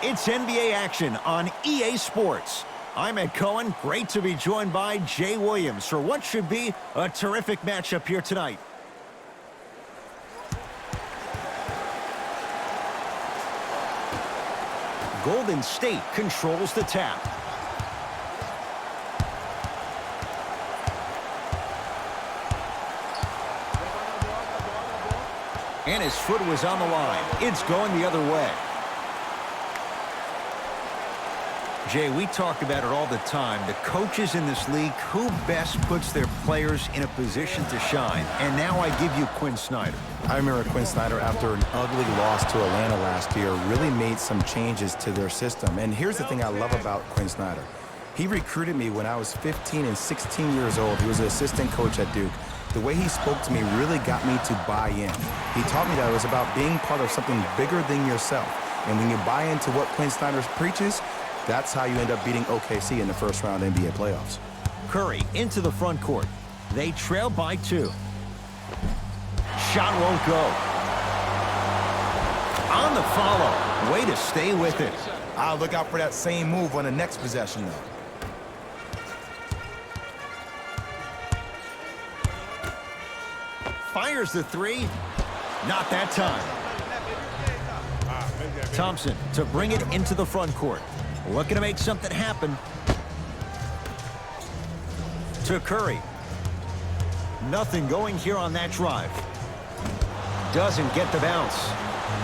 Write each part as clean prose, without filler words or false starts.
It's NBA action on EA Sports. I'm Ed Cohen. Great to be joined by Jay Williams for what should be a terrific matchup here tonight. Golden State controls the tap. And his foot was on the line. It's going the other way. Jay, we talk about it all the time. The coaches in this league, who best puts their players in a position to shine? And now I give you Quinn Snyder. I remember Quinn Snyder, after an ugly loss to Atlanta last year, really made some changes to their system. And here's the thing I love about Quinn Snyder. He recruited me when I was 15 and 16 years old. He was an assistant coach at Duke. The way he spoke to me really got me to buy in. He taught me that it was about being part of something bigger than yourself. And when you buy into what Quinn Snyder preaches, that's how you end up beating OKC in the first round NBA playoffs. Curry into the front court. They trail by 2. Shot won't go. On the follow. Way to stay with it. I'll look out for that same move on the next possession, though. Fires the 3. Not that time. Thompson to bring it into the front court. Looking to make something happen. To Curry. Nothing going here on that drive. Doesn't get the bounce.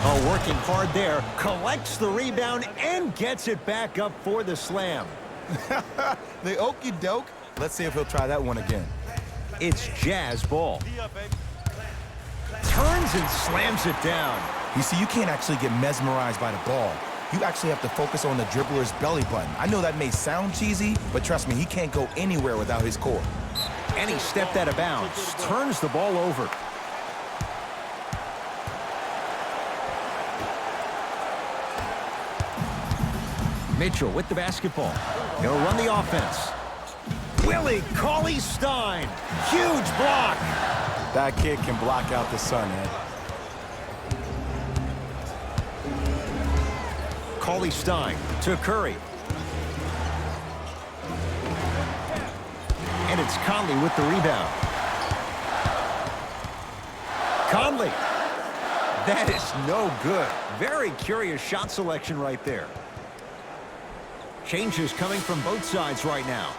Oh, working hard there. Collects the rebound and gets it back up for the slam. The okie doke. Let's see if he'll try that one again. It's Jazz ball. Turns and slams it down. You see, you can't actually get mesmerized by the ball. You actually have to focus on the dribbler's belly button. I know that may sound cheesy, but trust me, he can't go anywhere without his core. And he stepped out of bounds. Turns the ball over. Mitchell with the basketball. He'll run the offense. Willie Cauley-Stein. Huge block. That kid can block out the sun, Ed. Cauley-Stein to Curry. And it's Conley with the rebound. Conley. That is no good. Very curious shot selection right there. Changes coming from both sides right now.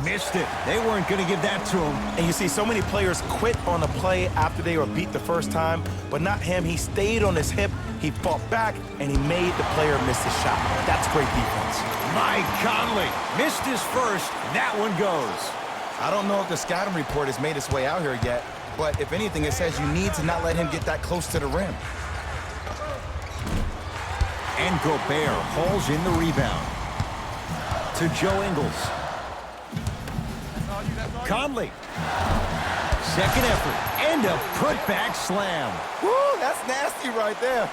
Missed it. They weren't going to give that to him. And you see so many players quit on a play after they were beat the first time, but not him. He stayed on his hip, he fought back, and he made the player miss the shot. That's great defense. Mike Conley missed his first. That one goes. I don't know if the scouting report has made its way out here yet, but if anything, it says you need to not let him get that close to the rim. And Gobert hauls in the rebound. To Joe Ingles. Conley. Second effort. And a putback slam. Woo, that's nasty right there.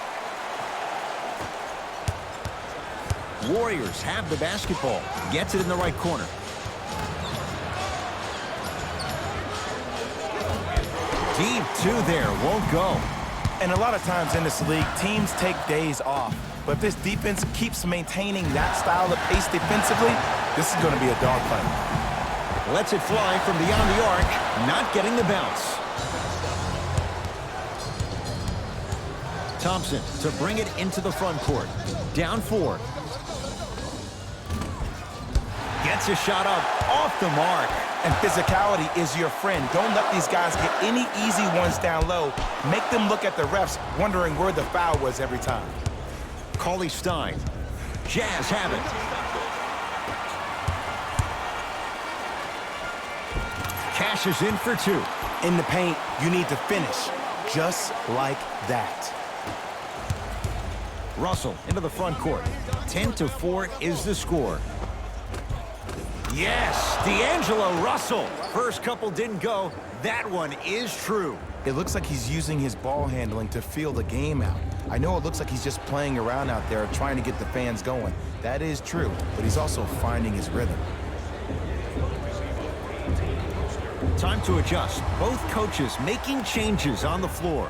Warriors have the basketball. Gets it in the right corner. Deep 2 there. Won't go. And a lot of times in this league, teams take days off. But if this defense keeps maintaining that style of pace defensively, this is going to be a dogfight. Lets it fly from beyond the arc, not getting the bounce. Thompson to bring it into the front court. Down 4. Gets a shot up off the mark. And physicality is your friend. Don't let these guys get any easy ones down low. Make them look at the refs, wondering where the foul was every time. Cauley-Stein. Jazz have it. Cashes in for 2. In the paint, you need to finish just like that. Russell into the front court. 10-4 is the score. Yes, D'Angelo Russell. First couple didn't go. That one is true. It looks like he's using his ball handling to feel the game out. I know it looks like he's just playing around out there trying to get the fans going. That is true, but he's also finding his rhythm. Time to adjust. Both coaches making changes on the floor.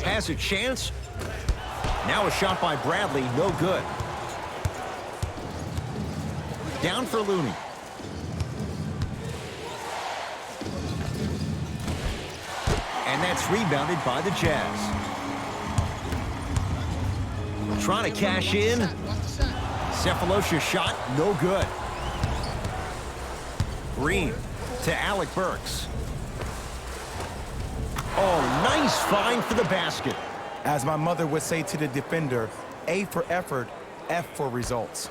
Has a chance. Now a shot by Bradley, no good. Down for Looney. And that's rebounded by the Jazz. Trying to cash in. Cephalosha's shot, no good. Green to Alec Burks. Oh, nice find for the basket. As my mother would say to the defender, A for effort, F for results.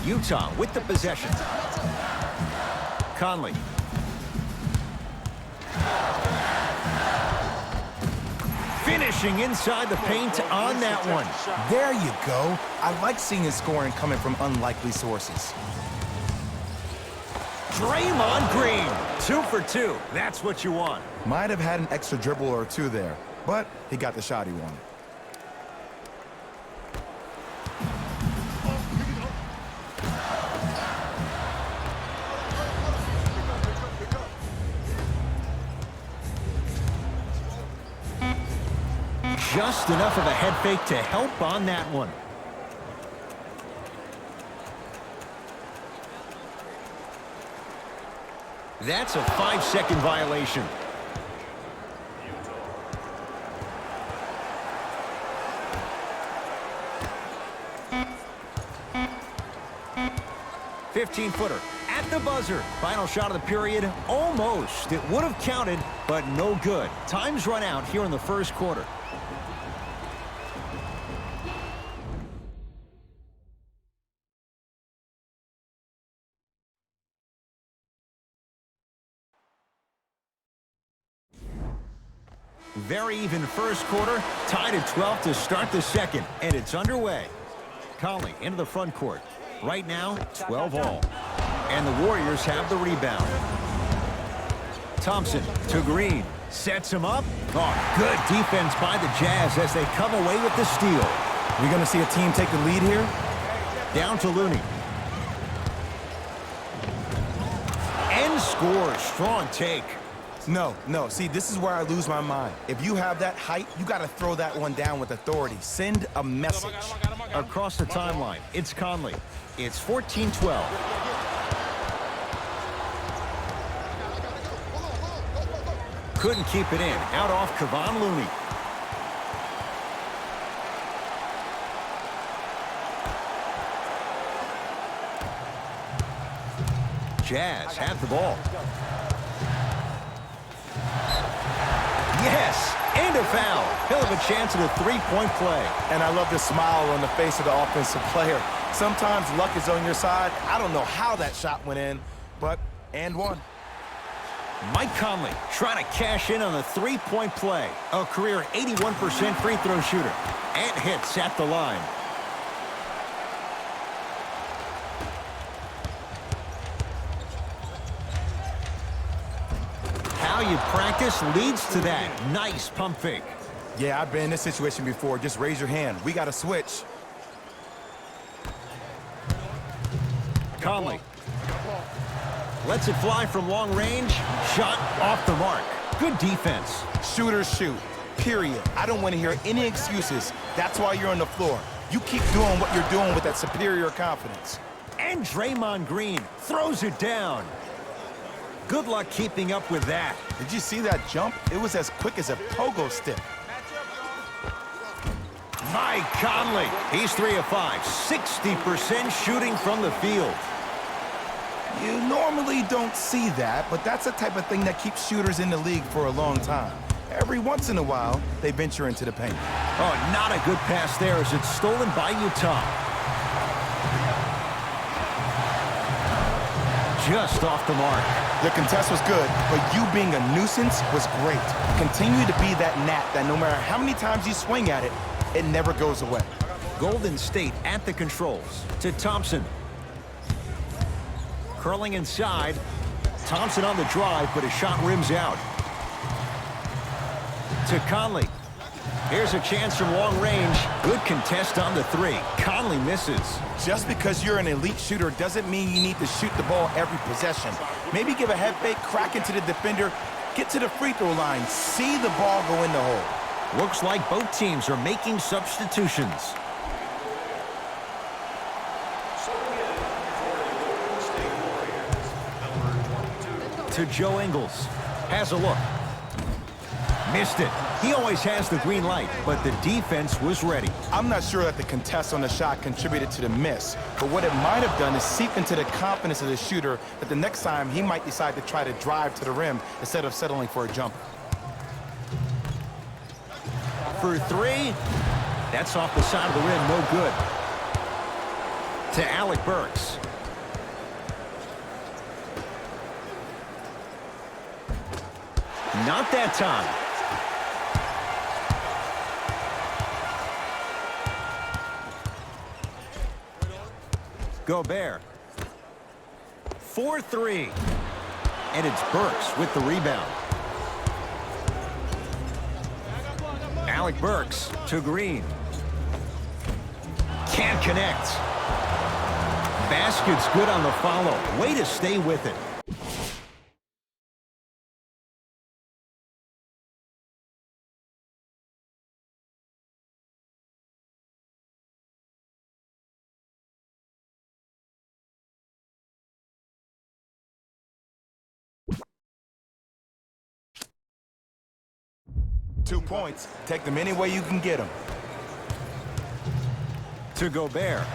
Utah with the possession. Conley. Finishing inside the paint on that one. There you go. I like seeing his scoring coming from unlikely sources. Draymond Green, 2 for 2. That's what you want. Might have had an extra dribble or two there, but he got the shot he wanted. Just enough of a head fake to help on that one. That's a 5-second violation. .15-footer at the buzzer. Final shot of the period, almost. It would have counted, but no good. Time's run out here in the first quarter. Very even first quarter, tied at 12 to start the second, and it's underway. Conley into the front court. Right now, 12 all. And the Warriors have the rebound. Thompson to Green. Sets him up. Oh, good defense by the Jazz as they come away with the steal. We going to see a team take the lead here? Down to Looney. And scores. Strong take. No. See, this is where I lose my mind. If you have that height, you got to throw that one down with authority. Send a message. Across the timeline, it's Conley. It's 14-12. Couldn't keep it in. Out off Kevon Looney. Jazz have the ball. Yes, and a foul. He'll have a chance at a three-point play. And I love the smile on the face of the offensive player. Sometimes luck is on your side. I don't know how that shot went in, but and one. Mike Conley trying to cash in on the three-point play. A career 81% free throw shooter. And hits at the line. How you practice leads to that. Nice pump fake. Yeah, I've been in this situation before. Just raise your hand. We got to switch. Conley lets it fly from long range. Shot off the mark. Good defense. Shooters shoot, period. I don't want to hear any excuses. That's why you're on the floor. You keep doing what you're doing with that superior confidence. And Draymond Green throws it down. Good luck keeping up with that. Did you see that jump? It was as quick as a pogo stick. Mike Conley. He's 3 of 5. 60% shooting from the field. You normally don't see that, but that's the type of thing that keeps shooters in the league for a long time. Every once in a while, they venture into the paint. Oh, not a good pass there as it's stolen by Utah. Just off the mark. The contest was good, but you being a nuisance was great. Continue to be that gnat that no matter how many times you swing at it, it never goes away. Golden State at the controls to Thompson. Curling inside. Thompson on the drive, but his shot rims out. To Conley. Here's a chance from long range. Good contest on the three. Conley misses. Just because you're an elite shooter doesn't mean you need to shoot the ball every possession. Maybe give a head fake, crack into the defender, get to the free throw line, see the ball go in the hole. Looks like both teams are making substitutions. To Joe Ingles. Has a look. Missed it. He always has the green light, but the defense was ready. I'm not sure that the contest on the shot contributed to the miss, but what it might have done is seep into the confidence of the shooter that the next time he might decide to try to drive to the rim instead of settling for a jumper. For three, that's off the side of the rim, no good. To Alec Burks. Not that time. Gobert. 4-3. And it's Burks with the rebound. Alec Burks to Green. Can't connect. Basket's good on the follow. Way to stay with it. Two points. Take them any way you can get them. To Gobert.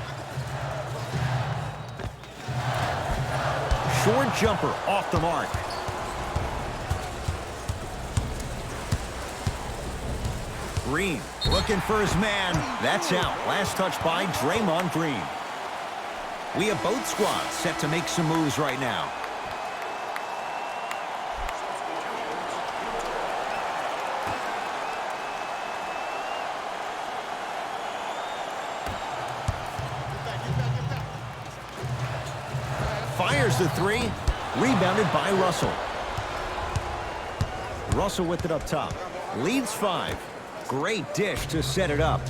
Short jumper off the mark. Green looking for his man. That's out. Last touch by Draymond Green. We have both squads set to make some moves right now. Fires the three. Rebounded by Russell. Russell with it up top. Leads 5. Great dish to set it up.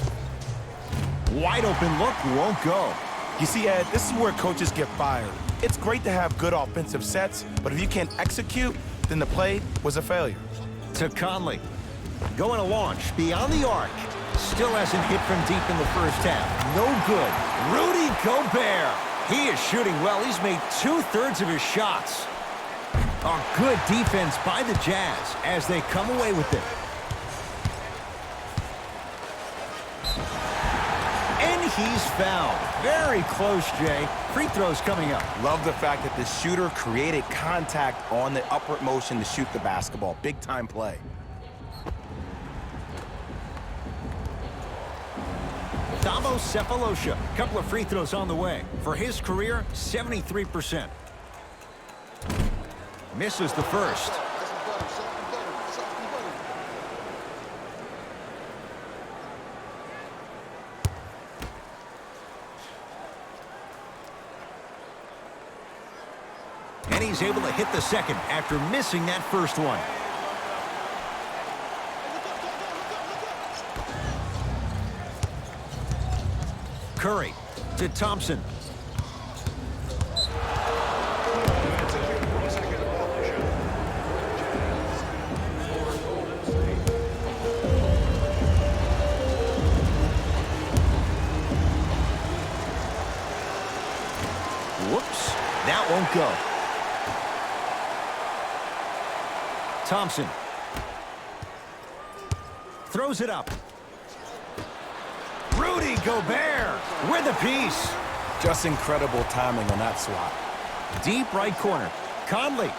Wide open look, won't go. You see, Ed, this is where coaches get fired. It's great to have good offensive sets, but if you can't execute, then the play was a failure. To Conley. Going to launch beyond the arc. Still hasn't hit from deep in the first half. No good. Rudy Gobert. He is shooting well. He's made 2/3 of his shots. A good defense by the Jazz as they come away with it. And he's fouled. Very close, Jay. Free throws coming up. Love the fact that the shooter created contact on the upward motion to shoot the basketball. Big time play. Thabo Cephalosha, couple of free throws on the way. For his career, 73%. Misses the first. And he's able to hit the second after missing that first one. Curry to Thompson. Whoops, that won't go. Thompson throws it up. Rudy Gobert with a piece. Just incredible timing on that swat. Deep right corner. Conley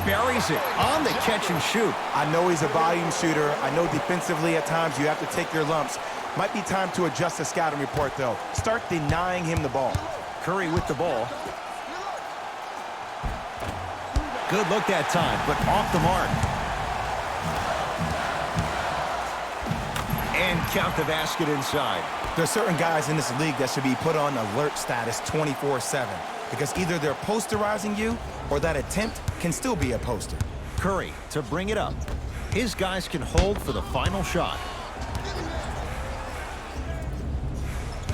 buries it on the catch and shoot. I know he's a volume shooter. I know defensively at times you have to take your lumps. Might be time to adjust the scouting report, though. Start denying him the ball. Curry with the ball. Good look that time, but off the mark. And count the basket inside. There's certain guys in this league that should be put on alert status 24/7 because either they're posterizing you or that attempt can still be a poster. Curry to bring it up. His guys can hold for the final shot.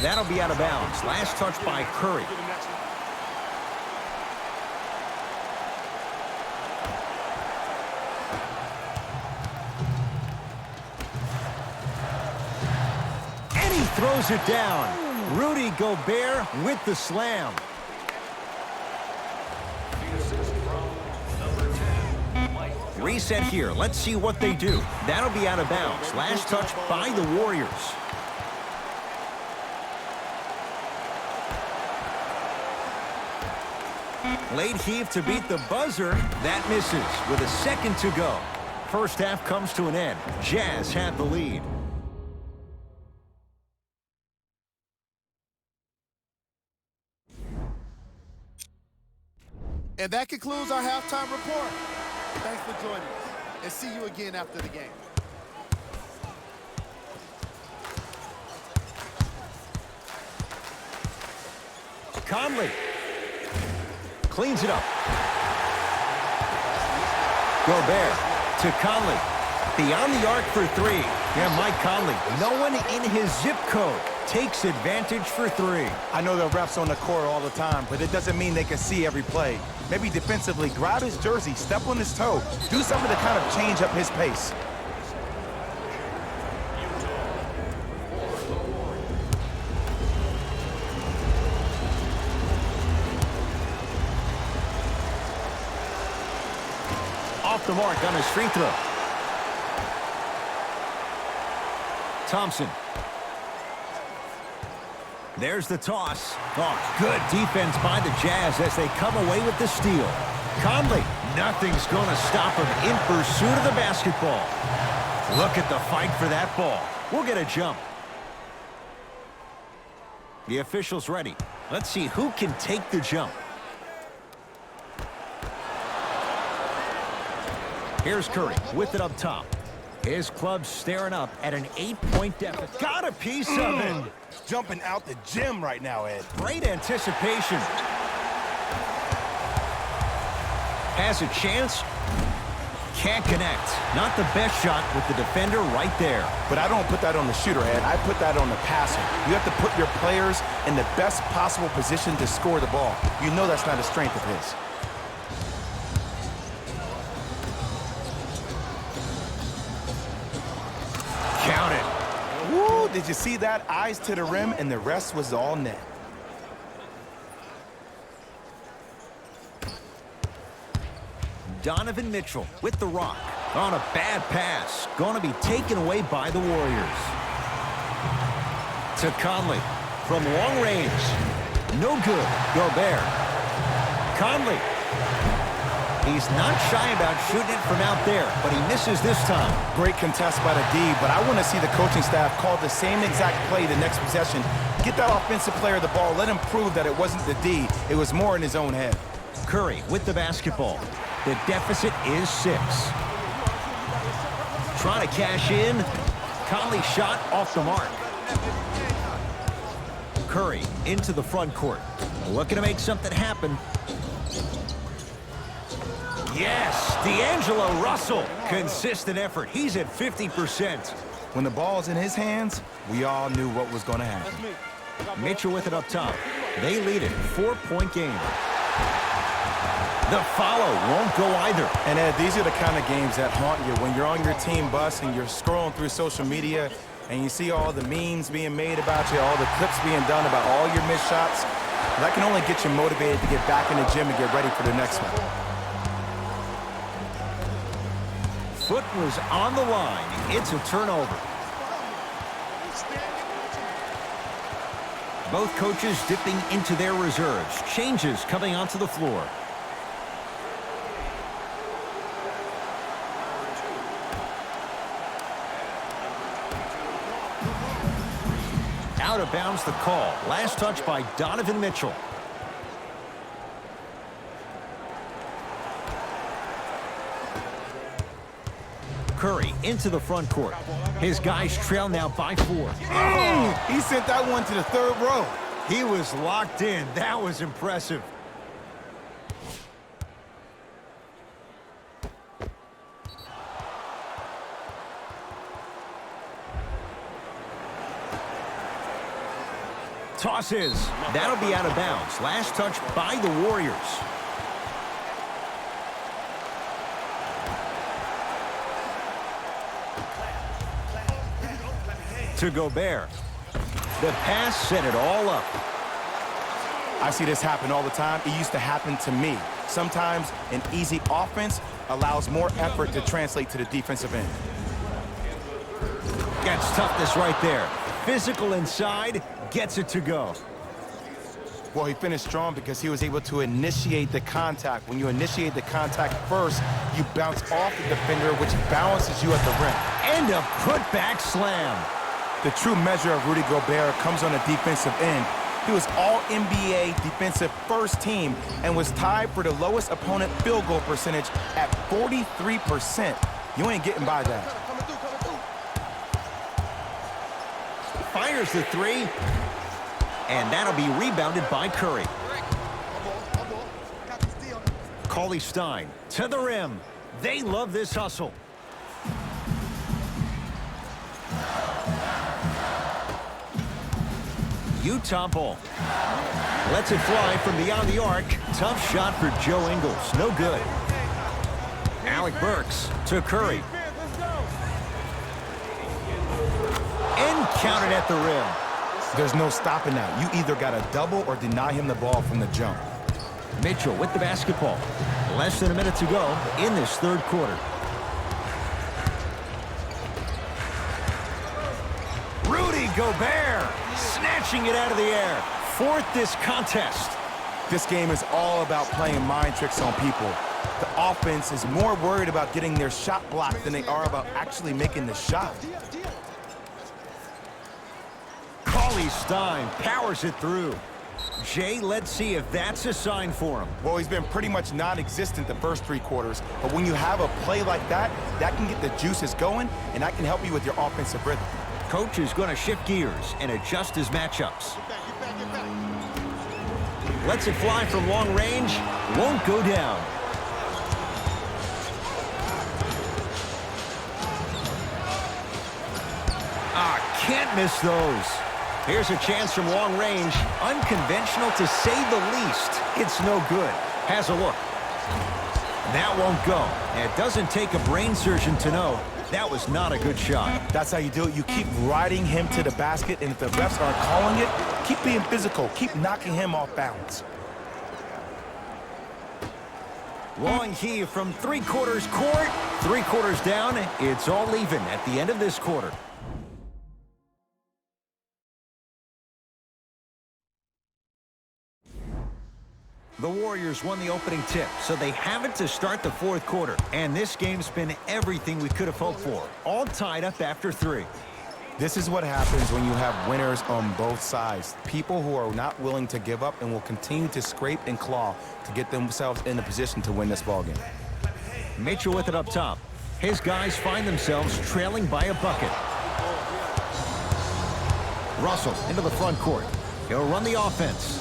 That'll be out of bounds. Last touch by Curry. And he throws it down. Rudy Gobert with the slam. Reset here. Let's see what they do. That'll be out of bounds. Last touch by the Warriors. Late heave to beat the buzzer. That misses with a second to go. First half comes to an end. Jazz have the lead. And that concludes our halftime report. Thanks for joining us, and see you again after the game. Conley cleans it up. Gobert to Conley. Beyond the arc for three. Yeah, Mike Conley. No one in his zip code takes advantage for three. I know the refs on the court all the time, but it doesn't mean they can see every play. Maybe defensively, grab his jersey, step on his toe, do something to kind of change up his pace. Off the mark on his free throw. Thompson. There's the toss. Oh, good defense by the Jazz as they come away with the steal. Conley, nothing's going to stop him in pursuit of the basketball. Look at the fight for that ball. We'll get a jump. The official's ready. Let's see who can take the jump. Here's Curry with it up top. His club staring up at an 8-point deficit. Got a piece of it. Jumping out the gym right now, Ed. Great anticipation. Has a chance. Can't connect. Not the best shot with the defender right there. But I don't put that on the shooter, Ed. I put that on the passer. You have to put your players in the best possible position to score the ball. You know that's not a strength of his. Count it. Woo, did you see that? Eyes to the rim, and the rest was all net. Donovan Mitchell with the rock. On a bad pass. Going to be taken away by the Warriors. To Conley. From long range. No good. Gobert. Conley. He's not shy about shooting it from out there, but he misses this time. Great contest by the D, but I want to see the coaching staff call the same exact play the next possession. Get that offensive player the ball. Let him prove that it wasn't the D. It was more in his own head. Curry with the basketball. The deficit is 6. Trying to cash in. Conley shot off the mark. Curry into the front court. Looking to make something happen. Yes, D'Angelo Russell. Consistent effort. He's at 50%. When the ball's in his hands, we all knew what was going to happen. Mitchell with it up top. They lead it. 4-point game. The follow won't go either. And Ed, these are the kind of games that haunt you when you're on your team bus and you're scrolling through social media and you see all the memes being made about you, all the clips being done about all your missed shots. That can only get you motivated to get back in the gym and get ready for the next one. Foot was on the line. It's a turnover. Both coaches dipping into their reserves. Changes coming onto the floor. Out of bounds the call. Last touch by Donovan Mitchell. Curry into the front court. His guys trail now by 4. He sent that one to the third row. He was locked in. That was impressive. Tosses. That'll be out of bounds. Last touch by the Warriors. To Gobert. The pass set it all up. I see this happen all the time. It used to happen to me. Sometimes an easy offense allows more effort to translate to the defensive end. Gets toughness right there. Physical inside, gets it to go. Well, he finished strong because he was able to initiate the contact. When you initiate the contact first, you bounce off the defender, which balances you at the rim. And a putback slam. The true measure of Rudy Gobert comes on the defensive end. He was all-NBA defensive first team and was tied for the lowest opponent field goal percentage at 43%. You ain't getting by that. Fires the three. And that'll be rebounded by Curry. Cauley Stein to the rim. They love this hustle. Utah ball. Lets it fly from beyond the arc. Tough shot for Joe Ingles. No good. Alec Burks to Curry. And counted at the rim. There's no stopping that. You either got to double or deny him the ball from the jump. Mitchell with the basketball. Less than a minute to go in this third quarter. Rudy Gobert snatching it out of the air. Fourth this contest. This game is all about playing mind tricks on people. The offense is more worried about getting their shot blocked than they are about actually making the shot. Cauley Stein powers it through. Jay, let's see if that's a sign for him. Well, he's been pretty much non-existent the first three quarters, but when you have a play like that, that can get the juices going, and that can help you with your offensive rhythm. Coach is going to shift gears and adjust his matchups. Lets it fly from long range. Won't go down. Can't miss those. Here's a chance from long range. Unconventional to say the least. It's no good. Has a look. That won't go. And it doesn't take a brain surgeon to know that was not a good shot. That's how you do it. You keep riding him to the basket, and if the refs aren't calling it, keep being physical. Keep knocking him off balance. Long heave from three-quarters court. 3 quarters down. It's all even at the end of this quarter. The Warriors won the opening tip, so they have it to start the fourth quarter. And this game's been everything we could have hoped for. All tied up after 3. This is what happens when you have winners on both sides. People who are not willing to give up and will continue to scrape and claw to get themselves in a position to win this ballgame. Mitchell with it up top. His guys find themselves trailing by a bucket. Russell into the front court. He'll run the offense.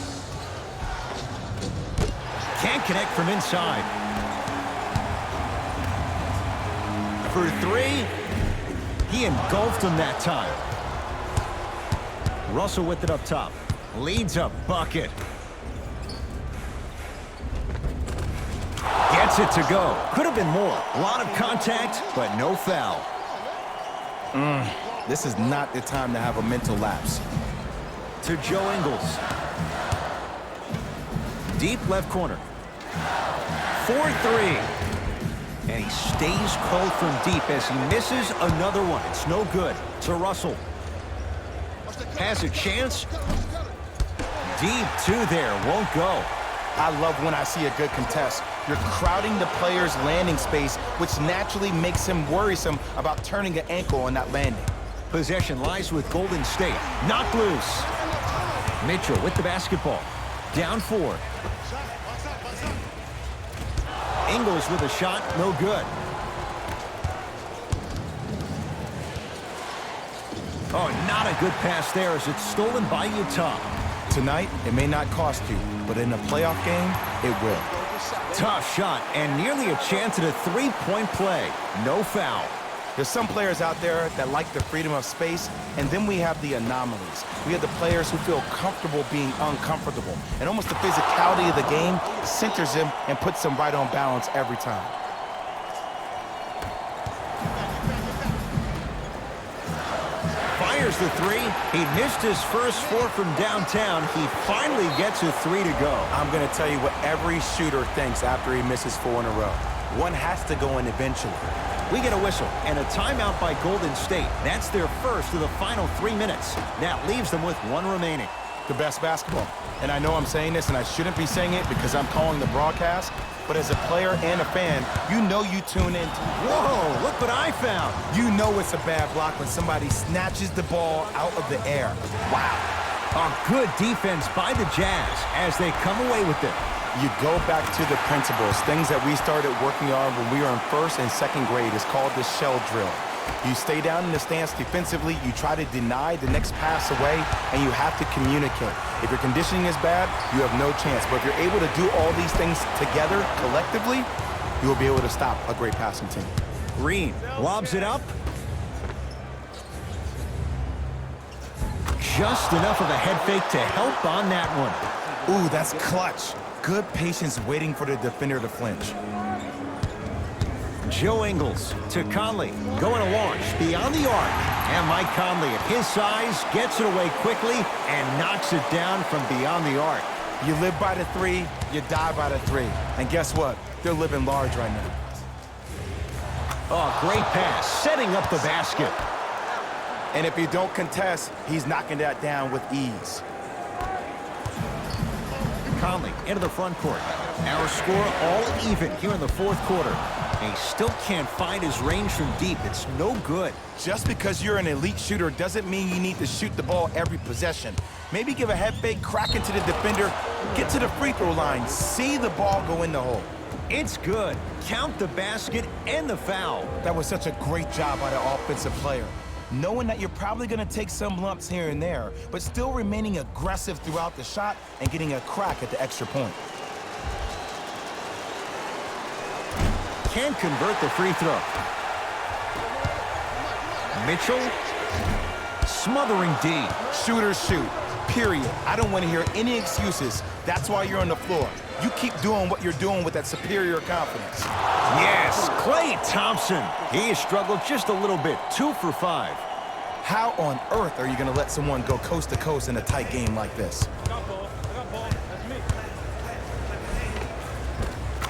Can't connect from inside. For 3, he engulfed him that time. Russell with it up top. Leads a bucket. Gets it to go. Could have been more. A lot of contact, but no foul. This is not the time to have a mental lapse. To Joe Ingles. Deep left corner. 4-3. And he stays cold from deep as he misses another one. It's no good. To Russell. Has a chance. Deep 2 there. Won't go. I love when I see a good contest. You're crowding the player's landing space, which naturally makes him worrisome about turning an ankle on that landing. Possession lies with Golden State. Knocked loose. Mitchell with the basketball. Down 4. Ingles with a shot, no good. Oh, not a good pass there as it's stolen by Utah. Tonight, it may not cost you, but in a playoff game, it will. Tough shot and nearly a chance at a 3-point play. No foul. There's some players out there that like the freedom of space, and then we have the anomalies. We have the players who feel comfortable being uncomfortable, and almost the physicality of the game centers them and puts them right on balance every time. Fires the three. He missed his first four from downtown. He finally gets a three to go. I'm going to tell you what every shooter thinks after he misses 4 in a row. One has to go in eventually. We get a whistle and a timeout by Golden State. That's their first of the final 3 minutes. That leaves them with 1 remaining. The best basketball. And I know I'm saying this, and I shouldn't be saying it because I'm calling the broadcast, but as a player and a fan, you know you tune in. Whoa, look what I found. You know it's a bad block when somebody snatches the ball out of the air. Wow. A good defense by the Jazz as they come away with it. You go back to the principles, things that we started working on when we were in 1st and 2nd grade. It's called the shell drill. You stay down in the stance defensively, you try to deny the next pass away, and you have to communicate. If your conditioning is bad, you have no chance. But if you're able to do all these things together, collectively, you will be able to stop a great passing team. Green lobs it up. Just enough of a head fake to help on that one. Ooh, that's clutch. Good patience waiting for the defender to flinch. Joe Ingles to Conley, going to launch beyond the arc. And Mike Conley, at his size, gets it away quickly and knocks it down from beyond the arc. You live by the 3, you die by the 3. And guess what? They're living large right now. Oh, great pass, setting up the basket. And if you don't contest, he's knocking that down with ease. Conley into the front court. Our score all even here in the 4th quarter. And he still can't find his range from deep. It's no good. Just because you're an elite shooter doesn't mean you need to shoot the ball every possession. Maybe give a head fake, crack into the defender, get to the free throw line, see the ball go in the hole. It's good. Count the basket and the foul. That was such a great job by the offensive player. Knowing that you're probably going to take some lumps here and there, but still remaining aggressive throughout the shot and getting a crack at the extra point. Can't convert the free throw. Mitchell, smothering D. Shooters shoot, period. I don't want to hear any excuses. That's why you're on the floor. You keep doing what you're doing with that superior confidence. Yes, Klay Thompson. He has struggled just a little bit. 2 for 5. How on earth are you going to let someone go coast to coast in a tight game like this?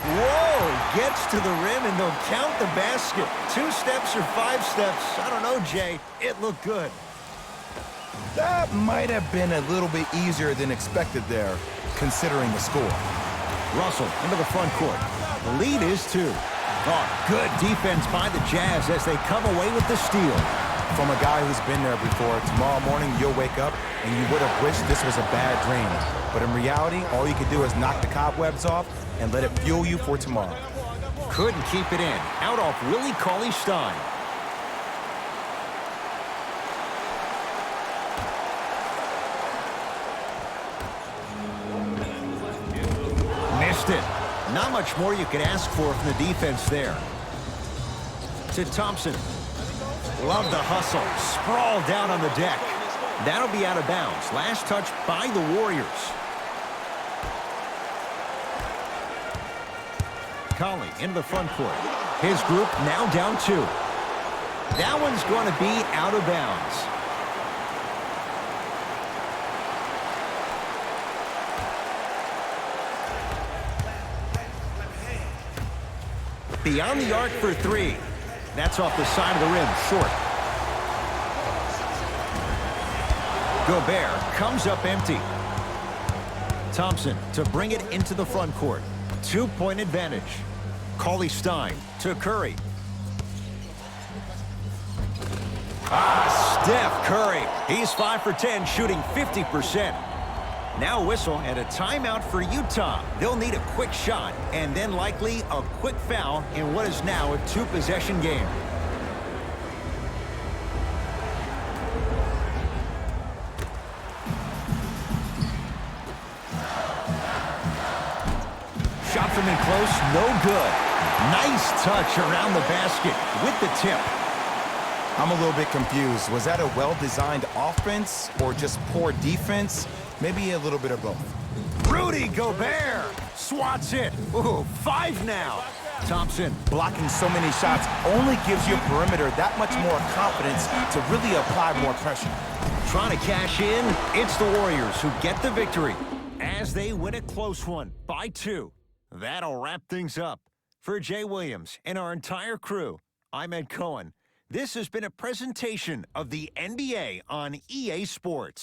Whoa, gets to the rim and they'll count the basket. 2 steps or 5 steps. I don't know, Jay. It looked good. That might have been a little bit easier than expected there, considering the score. Russell into the front court. The lead is 2. Oh, good defense by the Jazz as they come away with the steal. From a guy who's been there before, tomorrow morning you'll wake up and you would have wished this was a bad dream. But in reality, all you can do is knock the cobwebs off and let it fuel you for tomorrow. Couldn't keep it in. Out off Willie Cauley-Stein. Missed it. Not much more you could ask for from the defense there. To Thompson. Love the hustle. Sprawled down on the deck. That'll be out of bounds. Last touch by the Warriors. Conley into the front court. His group now down 2. That one's going to be out of bounds. Beyond the arc for 3. That's off the side of the rim, short. Gobert comes up empty. Thompson to bring it into the front court. 2-point advantage. Cauley-Stein to Curry. Steph Curry. He's 5 for 10, shooting 50%. Now a whistle and a timeout for Utah. They'll need a quick shot and then likely a quick foul in what is now a 2-possession game. Shot from in close, no good. Nice touch around the basket with the tip. I'm a little bit confused. Was that a well-designed offense or just poor defense? Maybe a little bit of both. Rudy Gobert swats it. Ooh, 5 now. Thompson. Blocking so many shots only gives your perimeter that much more confidence to really apply more pressure. Trying to cash in. It's the Warriors who get the victory as they win a close one by 2. That'll wrap things up. For Jay Williams and our entire crew, I'm Ed Cohen. This has been a presentation of the NBA on EA Sports.